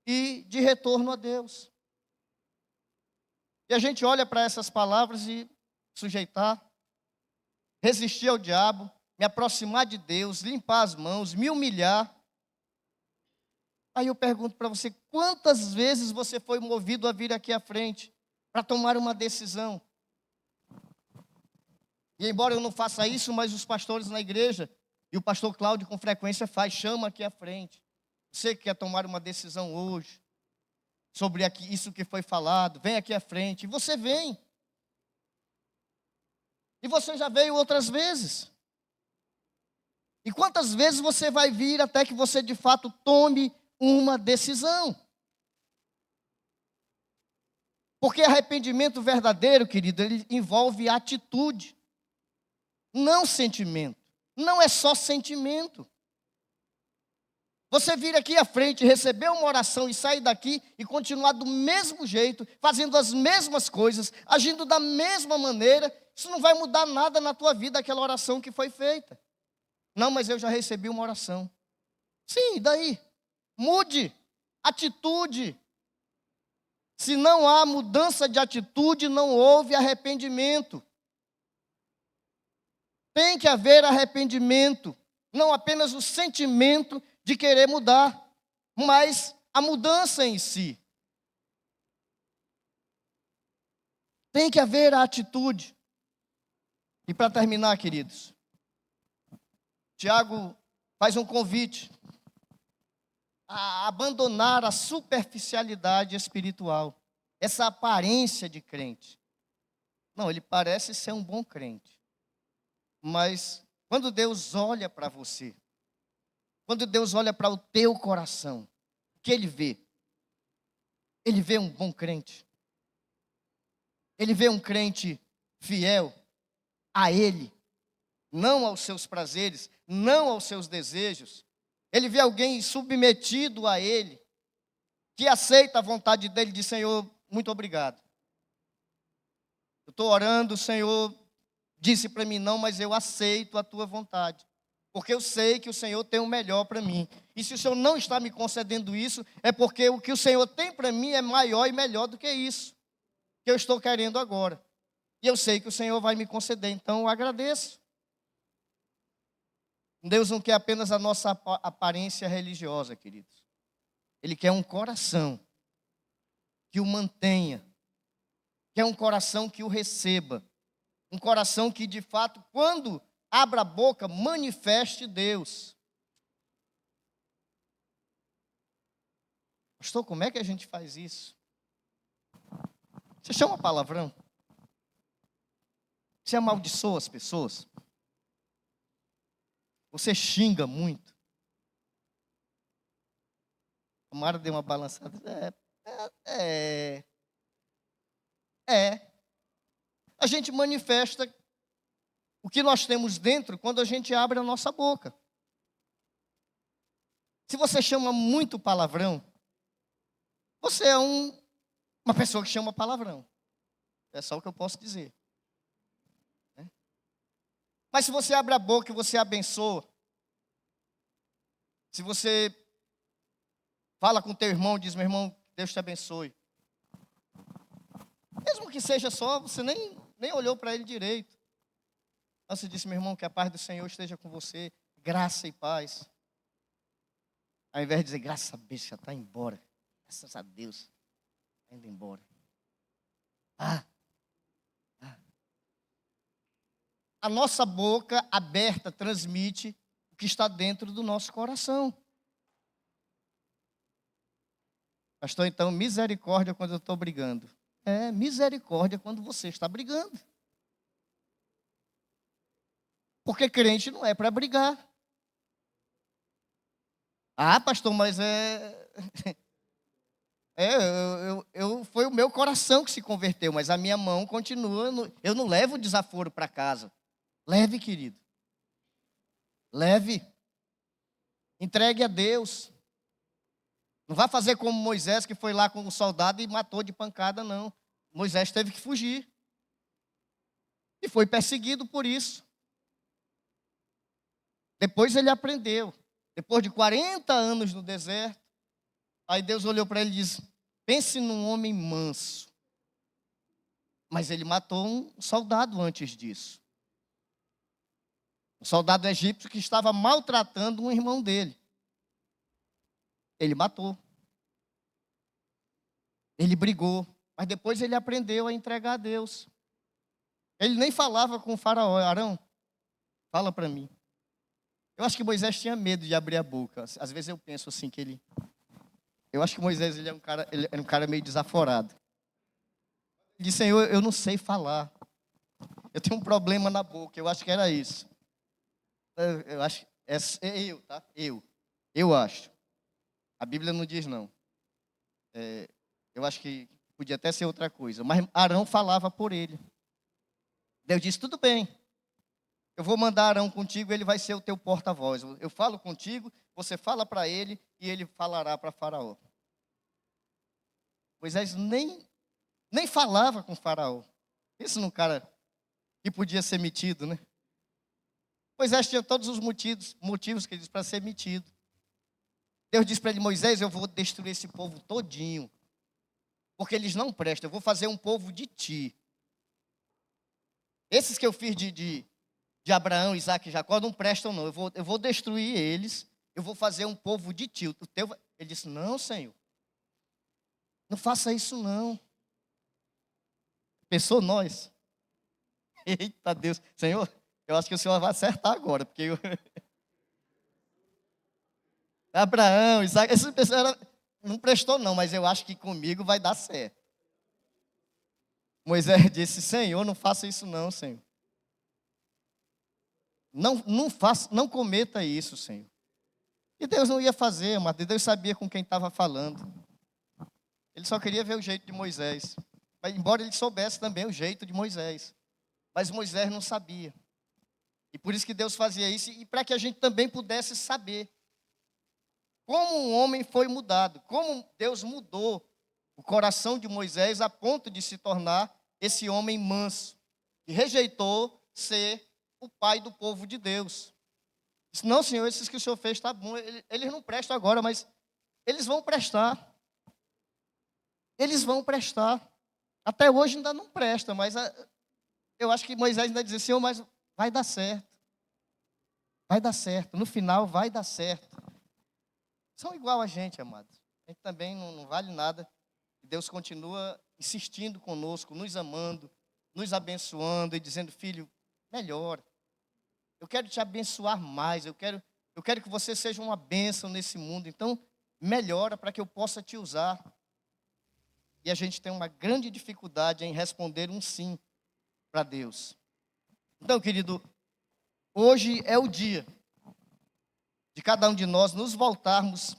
A: e de retorno a Deus. E a gente olha para essas palavras e sujeitar, resistir ao diabo, me aproximar de Deus, limpar as mãos, me humilhar. Aí eu pergunto para você, quantas vezes você foi movido a vir aqui à frente para tomar uma decisão? E embora eu não faça isso, mas os pastores na igreja, e o pastor Cláudio com frequência faz, chama aqui à frente. Você que quer tomar uma decisão hoje sobre isso que foi falado, vem aqui à frente. E você vem. E você já veio outras vezes. E quantas vezes você vai vir até que você de fato tome uma decisão? Porque arrependimento verdadeiro, querido, ele envolve atitude, não sentimento. Não é só sentimento. Você vir aqui à frente, receber uma oração e sair daqui e continuar do mesmo jeito, fazendo as mesmas coisas, agindo da mesma maneira, isso não vai mudar nada na tua vida, aquela oração que foi feita. Não, mas eu já recebi uma oração. Sim, e daí? Mude atitude. Se não há mudança de atitude, não houve arrependimento. Tem que haver arrependimento, não apenas o sentimento de querer mudar, mas a mudança em si. Tem que haver a atitude. E para terminar, queridos, Tiago faz um convite a abandonar a superficialidade espiritual, essa aparência de crente. Não, ele parece ser um bom crente, mas quando Deus olha para você, quando Deus olha para o teu coração, o que ele vê? Ele vê um bom crente. Ele vê um crente fiel a Ele, não aos seus prazeres, não aos seus desejos. Ele vê alguém submetido a Ele, que aceita a vontade dEle, diz: Senhor, muito obrigado. Eu estou orando, o Senhor disse para mim não, mas eu aceito a Tua vontade. Porque eu sei que o Senhor tem o melhor para mim. E se o Senhor não está me concedendo isso, é porque o que o Senhor tem para mim é maior e melhor do que isso que eu estou querendo agora. E eu sei que o Senhor vai me conceder, então eu agradeço. Deus não quer apenas a nossa aparência religiosa, queridos. Ele quer um coração que o mantenha, quer um coração que o receba, um coração que de fato, quando abra a boca, manifeste Deus. Pastor, como é que a gente faz isso? Você chama palavrão? Você amaldiçoa as pessoas? Você xinga muito? A Mara deu uma balançada. A gente manifesta o que nós temos dentro quando a gente abre a nossa boca. Se você chama muito palavrão, você é uma pessoa que chama palavrão. É só o que eu posso dizer. Mas se você abre a boca e você abençoa, se você fala com teu irmão, diz: meu irmão, Deus te abençoe. Mesmo que seja só, você nem olhou para ele direito. Você disse: meu irmão, que a paz do Senhor esteja com você, graça e paz. Ao invés de dizer: graças a Deus, já está embora. Graças a Deus, está indo embora. A nossa boca aberta transmite o que está dentro do nosso coração. Pastor, então, misericórdia quando eu estou brigando. Misericórdia quando você está brigando. Porque crente não é para brigar. Pastor, mas foi o meu coração que se converteu, mas a minha mão continua. Eu não levo o desaforo para casa. Leve, querido. Leve. Entregue a Deus. Não vá fazer como Moisés, que foi lá com o soldado e matou de pancada, não. Moisés teve que fugir. E foi perseguido por isso. Depois ele aprendeu. Depois de 40 anos no deserto, aí Deus olhou para ele e disse: pense num homem manso. Mas ele matou um soldado antes disso. Um soldado egípcio que estava maltratando um irmão dele. Ele matou. Ele brigou. Mas depois ele aprendeu a entregar a Deus. Ele nem falava com o faraó: Arão, fala para mim. Eu acho que Moisés tinha medo de abrir a boca. Às vezes eu penso assim que eu acho que Moisés ele era um cara meio desaforado. Ele disse: Senhor, eu não sei falar. Eu tenho um problema na boca. Eu acho que era isso. Eu acho, tá? Eu acho. A Bíblia não diz não. Eu acho que podia até ser outra coisa. Mas Arão falava por ele. Deus disse: tudo bem. Eu vou mandar Arão contigo, ele vai ser o teu porta-voz. Eu falo contigo, você fala para ele e ele falará para Faraó. Moisés nem falava com Faraó. Isso num cara que podia ser metido, né? Moisés tinha todos os motivos que ele disse para ser metido. Deus disse para ele: Moisés, eu vou destruir esse povo todinho, porque eles não prestam. Eu vou fazer um povo de ti. Esses que eu fiz de Abraão, Isaac e Jacó não prestam não. Eu vou destruir eles. Eu vou fazer um povo de ti. Ele disse: não, Senhor. Não faça isso não. Pensou nós? Eita Deus. Senhor, eu acho que o Senhor vai acertar agora. Porque Abraão, Isaac, essas pessoas não prestou não. Mas eu acho que comigo vai dar certo. Moisés disse: Senhor, não faça isso não, Senhor. Não cometa isso, Senhor. E Deus não ia fazer, mas Deus sabia com quem estava falando. Ele só queria ver o jeito de Moisés. Mas, embora ele soubesse também o jeito de Moisés. Mas Moisés não sabia. E por isso que Deus fazia isso, e para que a gente também pudesse saber como um homem foi mudado, como Deus mudou o coração de Moisés a ponto de se tornar esse homem manso, que rejeitou ser o pai do povo de Deus. Disse: não, Senhor, esses que o Senhor fez está bom, eles não prestam agora, mas eles vão prestar. Eles vão prestar. Até hoje ainda não presta, mas eu acho que Moisés ainda dizia: Senhor, mas vai dar certo. Vai dar certo, no final vai dar certo. São igual a gente, amados. A gente também não vale nada. Deus continua insistindo conosco, nos amando, nos abençoando e dizendo: filho, melhora. Eu quero te abençoar mais. Eu quero que você seja uma bênção nesse mundo. Então, melhora para que eu possa te usar. E a gente tem uma grande dificuldade em responder um sim para Deus. Então, querido, hoje é o dia de cada um de nós nos voltarmos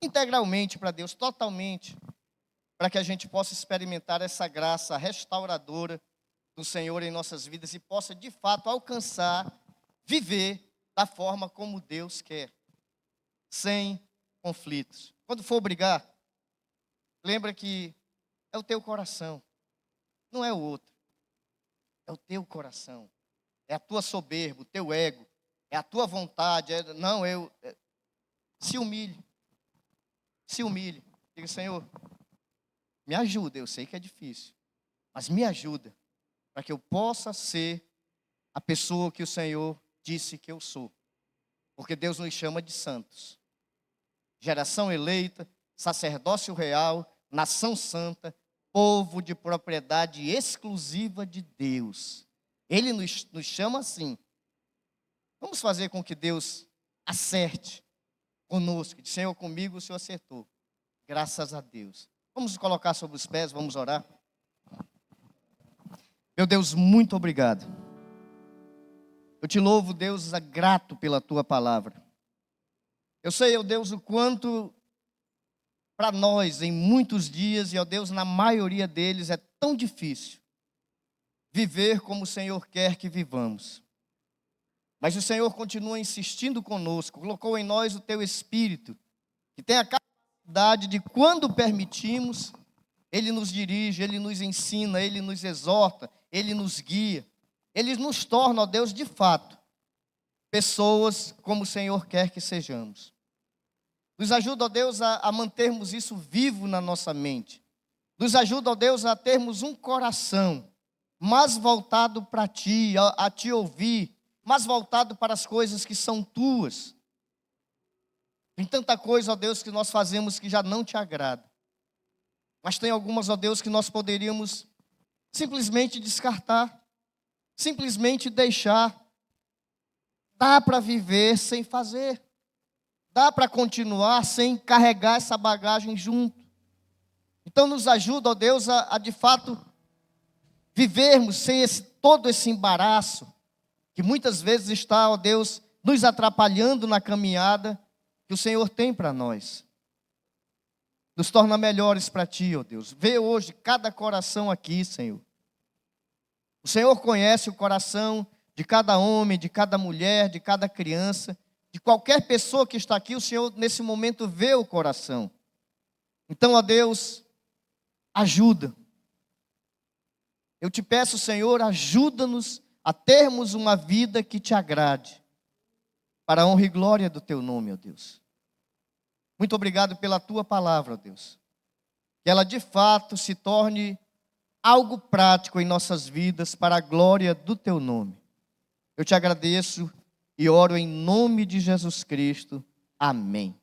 A: integralmente para Deus, totalmente, para que a gente possa experimentar essa graça restauradora do Senhor em nossas vidas e possa, de fato, alcançar, viver da forma como Deus quer, sem conflitos. Quando for brigar, lembra que é o teu coração, não é o outro. É o teu coração, é a tua soberba, o teu ego, é a tua vontade. Se humilhe, se humilhe. Diga: Senhor, me ajuda, eu sei que é difícil, mas me ajuda, para que eu possa ser a pessoa que o Senhor disse que eu sou. Porque Deus nos chama de santos. Geração eleita, sacerdócio real, nação santa, povo de propriedade exclusiva de Deus. Ele nos chama assim. Vamos fazer com que Deus acerte conosco. De Senhor, comigo o Senhor acertou. Graças a Deus. Vamos nos colocar sobre os pés, vamos orar. Meu Deus, muito obrigado. Eu te louvo, Deus, grato pela tua palavra. Eu sei, ó Deus, o quanto para nós, em muitos dias, e ó Deus, na maioria deles, é tão difícil viver como o Senhor quer que vivamos. Mas o Senhor continua insistindo conosco, colocou em nós o teu Espírito, que tem a capacidade de, quando permitimos, Ele nos dirige, Ele nos ensina, Ele nos exorta, Ele nos guia. Ele nos torna, ó Deus, de fato, pessoas como o Senhor quer que sejamos. Nos ajuda, ó Deus, a mantermos isso vivo na nossa mente. Nos ajuda, ó Deus, a termos um coração mais voltado para Ti, a Te ouvir, mais voltado para as coisas que são Tuas. Tem tanta coisa, ó Deus, que nós fazemos que já não Te agrada. Mas tem algumas, ó Deus, que nós poderíamos simplesmente descartar, simplesmente deixar. dá para viver sem fazer. Dá para continuar sem carregar essa bagagem junto. Então nos ajuda, ó Deus, a de fato vivermos sem todo esse embaraço, que muitas vezes está, ó Deus, nos atrapalhando na caminhada que o Senhor tem para nós. Nos torna melhores para Ti, ó Deus. Vê hoje cada coração aqui, Senhor. O Senhor conhece o coração de cada homem, de cada mulher, de cada criança, de qualquer pessoa que está aqui. O Senhor, nesse momento, vê o coração. Então, ó Deus, ajuda. Eu te peço, Senhor, ajuda-nos a termos uma vida que te agrade, para a honra e glória do teu nome, ó Deus. Muito obrigado pela tua palavra, ó Deus. Que ela de fato se torne algo prático em nossas vidas para a glória do teu nome. Eu te agradeço e oro em nome de Jesus Cristo. Amém.